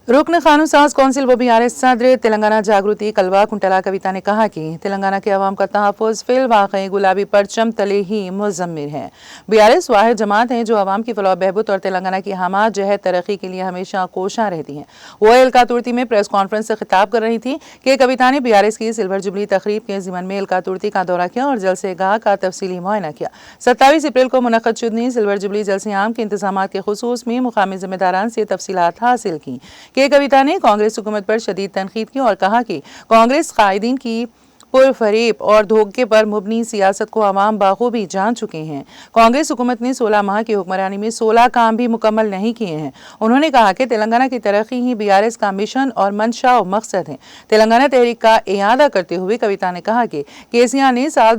रुकन कानून साज कौंसिल व बीआरएस सदर तेलंगाना जागृति कलवा कुंटला कविता ने कहा कि तेलंगाना के अवाम का तहफ़्फ़ुज़ फिल वाक़ई गुलाबी परचम तले ही मुज़म्मिल है। बीआरएस वाहिद जमात है जो अवाम की फलाह बहबूद और तेलंगाना की हमा जहद तरक्की के लिए हमेशा कोशां रहती हैं। वो एलकातुर्ती में प्रेस कॉन्फ्रेंस से खिताब कर रही थी कि कविता ने बीआरएस की सिल्वर जुबली तकरीब के ज़िमन में एलकातुर्ती का दौरा किया और जलसे गाह का तफसीली मुआयना किया। 27 अप्रैल को मुनक़्क़द शुदनी सिल्वर जुबली जलसे आम के इंतज़ामात के खुसूस में मुक़ामी ज़िम्मेदारान से तफसीलात हासिल की कि कविता ने कांग्रेस हुकूमत पर शदीद तनकीद की और कहा कि कांग्रेस कायदीन की पुरफरेब और धोखे पर मुबनी सियासत को अवाम बाखूबी जान चुके हैं। कांग्रेस हुकूमत ने 16 माह की हुक्मरानी में 16 काम भी मुकम्मल नहीं किए हैं। उन्होंने कहा कि तेलंगाना की तरक्की ही बीआरएस का मिशन और मंशा और मकसद है। तेलंगाना तहरीक का इयादा करते हुए कविता ने कहा कि केसीआर ने साल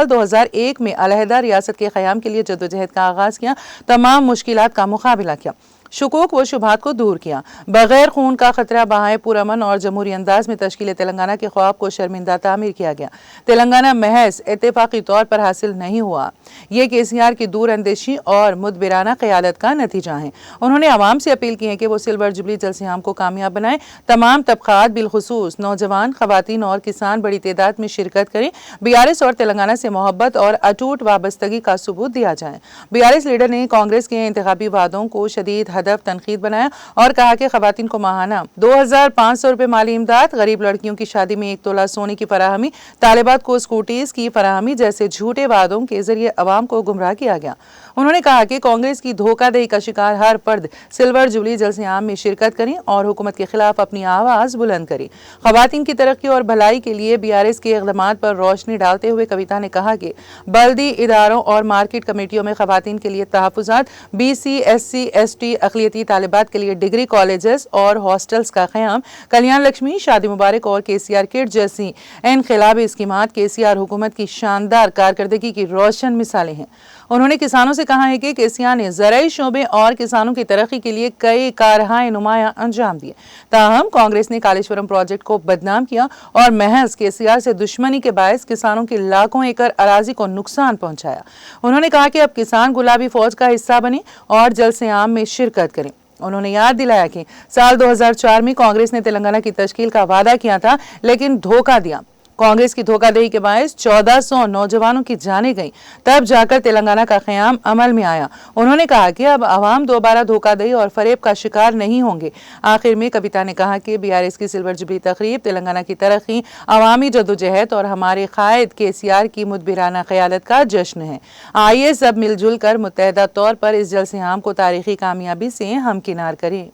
2001 में अलहदा रियासत के क़याम के लिए जद्दोजहद का आगाज़ किया, तमाम मुश्किलात का मुकाबला किया, शुकूक व शुबहात को दूर किया, बगैर खून का खतरा बहाए पुरअमन और जमहूरी अंदाज में तश्कील तेलंगाना के ख्वाब को शर्मिंदा तामीर किया गया। तेलंगाना महज इत्तेफाकी तौर पर हासिल नहीं हुआ, ये केसीआर की दूर अंदेशी और मुदबिराना क़यादत का नतीजा है। उन्होंने आवाम से अपील की है कि वो सिल्वर जुबली जलसे-आम को कामयाब बनाएं। तमाम तबक़ात बिलखुसूस नौजवान, ख़वातीन और किसान बड़ी तादाद में शिरकत करें। बीआरएस और तेलंगाना से मोहब्बत और अटूट वाबस्तगी का सबूत दिया जाए। बीआरएस लीडर ने कांग्रेस के इंतखाबी वादों को शदीद हदफ तनकीद बनाया और कहा कि खवातीन को माहाना 2500 रुपए माली इमदाद, गरीब लड़कियों की शादी में 1 तोला सोने की फराहमी, तालिबात को स्कूटीज की फराहमी जैसे झूठे वादों के जरिए अवाम को गुमराह किया गया। उन्होंने कहा कि कांग्रेस की धोखाधड़ी का शिकार हर फर्द सिल्वर जुबली जलसे आम में शिरकत करें और हुकूमत के खिलाफ अपनी आवाज बुलंद करें। खवातीन की तरक्की और भलाई के लिए बीआरएस के इक़दामात पर रोशनी डालते हुए कविता ने कहा कि बल्दी इदारों और मार्केट कमेटियों में खवातीन के लिए तहफ़्फ़ुज़ात, BC, SC, ST, अक़लियती तालिबात के लिए डिग्री कॉलेजेस और हॉस्टल्स का क़याम, कल्याण लक्ष्मी, शादी मुबारक और केसीआर किट जैसी इनक़लाबी स्कीमात केसीआर हुकूमत की शानदार कारकर्दगी की रोशन मिसालें हैं। उन्होंने किसानों से कहा है कि केसीआर ने ज़राई शोबे और किसानों की तरक्की के लिए कई कारहाए नुमाया अंजाम दिए। ताहम कांग्रेस ने कालेश्वरम प्रोजेक्ट को बदनाम किया और महज केसीआर से दुश्मनी के बायस किसानों की लाखों एकड़ अराजी को नुकसान पहुंचाया। उन्होंने कहा कि अब किसान गुलाबी फौज का हिस्सा बने और जलसे आम में शिरकत करें। उन्होंने याद दिलाया कि साल 2004 में कांग्रेस ने तेलंगाना की तश्कील का वादा किया था, लेकिन धोखा दिया। कांग्रेस की धोखाधड़ी के बायस 1400 नौजवानों की जानें गईं, तब जाकर तेलंगाना का क़याम अमल में आया। उन्होंने कहा कि अब अवाम दोबारा धोखाधड़ी और फरेब का शिकार नहीं होंगे। आखिर में कविता ने कहा कि बीआरएस की सिल्वर जुबली तकरीब तेलंगाना की तरक्की, अवामी जद्दोजहद और हमारे कायद केसीआर की मुदबिराना क़यादत का जश्न है। आइए सब मिलजुल कर मुत्तहदा तौर पर इस जलसे आम को तारीखी कामयाबी से हमकिनार करें।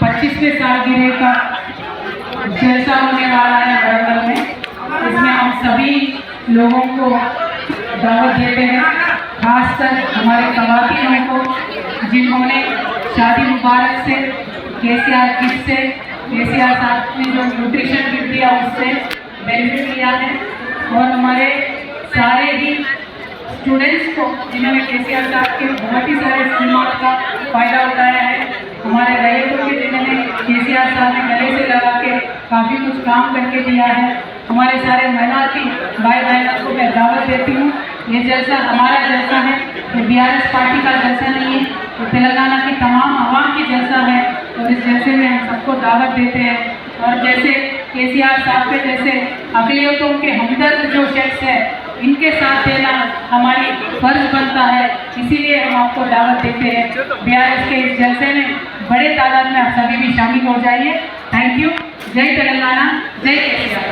25वें सालगिरह का जलसा होने वाला है वरंगल में। इसमें हम सभी लोगों को दावत देते हैं, खासकर हमारे ख़वातीनों को जिन्होंने शादी मुबारक से, केसीआर किट से, केसीआर साहब ने जो न्यूट्रिशन किट दिया उससे बेनिफिट लिया है, और हमारे सारे ही स्टूडेंट्स को जिन्होंने केसीआर साहब के बहुत ही सारे स्कीमों का फ़ायदा उठाया है। हमारे रैयतों के जिन्होंने केसीआर साहब ने गले से लगा के काफ़ी कुछ काम करके दिया है। हमारे सारे मेहनती भाई बहनों को मैं दावत देती हूँ। ये जलसा हमारा जलसा है, ये बीआरएस पार्टी का जलसा नहीं है, ये तेलंगाना की तमाम आवाम की जलसा है। और इस जलसे में हम सबको दावत देते हैं। और जैसे केसीआर साहब के जैसे अक़लियतों के हमदर्द जो शख्स है, इनके साथ देना हमारी फर्ज बनता है, इसीलिए हम आपको दावत देते हैं। बीआरएस के इस जलसे में बड़े तादाद में आप सभी भी शामिल हो जाइए। Thank you. जय तेलंगाना, जय केसीआर।